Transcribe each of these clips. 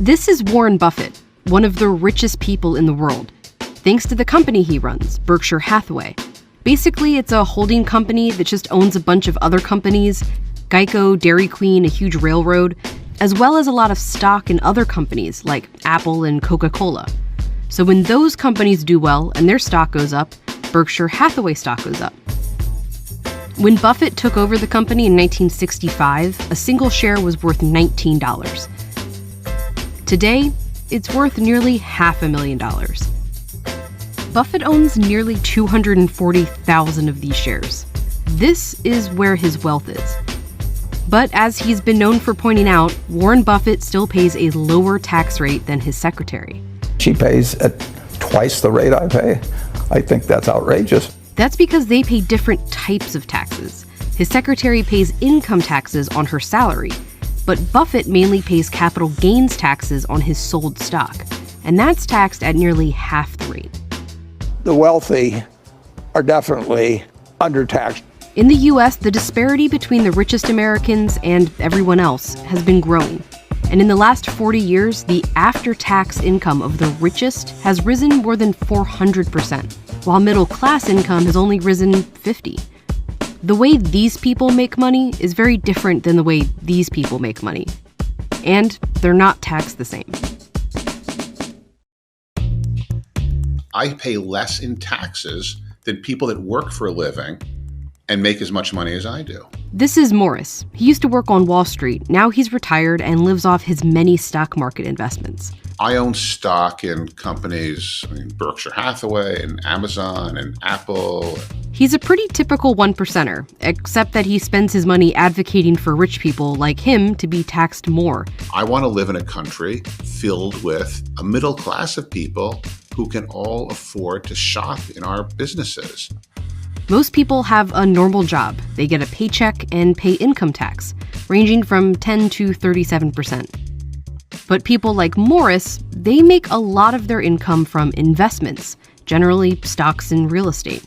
This is Warren Buffett, one of the richest people in the world, thanks to the company he runs, Berkshire Hathaway. Basically, it's a holding company that just owns a bunch of other companies, Geico, Dairy Queen, a huge railroad, as well as a lot of stock in other companies like Apple and Coca-Cola. So when those companies do well and their stock goes up, Berkshire Hathaway stock goes up. When Buffett took over the company in 1965, a single share was worth $19. Today, it's worth nearly $500,000. Buffett owns nearly 240,000 of these shares. This is where his wealth is. But as he's been known for pointing out, Warren Buffett still pays a lower tax rate than his secretary. She pays at twice the rate I pay. I think that's outrageous. That's because they pay different types of taxes. His secretary pays income taxes on her salary, but Buffett mainly pays capital gains taxes on his sold stock, and that's taxed at nearly half the rate. The wealthy are definitely undertaxed. In the US, the disparity between the richest Americans and everyone else has been growing. And in the last 40 years, the after-tax income of the richest has risen more than 400%, while middle-class income has only risen 50%. The way these people make money is very different than the way these people make money. And they're not taxed the same. I pay less in taxes than people that work for a living and make as much money as I do. This is Morris. He used to work on Wall Street. Now he's retired and lives off his many stock market investments. I own stock in companies, Berkshire Hathaway and Amazon and Apple. He's a pretty typical one-percenter, except that he spends his money advocating for rich people like him to be taxed more. I want to live in a country filled with a middle class of people who can all afford to shop in our businesses. Most people have a normal job. They get a paycheck and pay income tax, ranging from 10 to 37%. But people like Morris, they make a lot of their income from investments, generally stocks and real estate.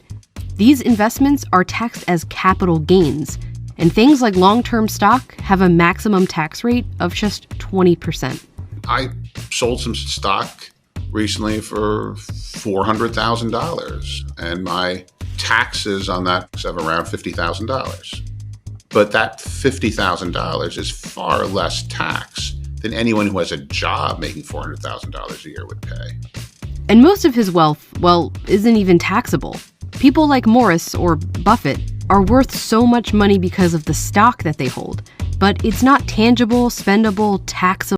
These investments are taxed as capital gains, and things like long-term stock have a maximum tax rate of just 20%. I sold some stock recently for $400,000, and my taxes on that are around $50,000. But that $50,000 is far less tax than anyone who has a job making $400,000 a year would pay. And most of his wealth, well, isn't even taxable. People like Morris or Buffett are worth so much money because of the stock that they hold, but it's not tangible, spendable, taxable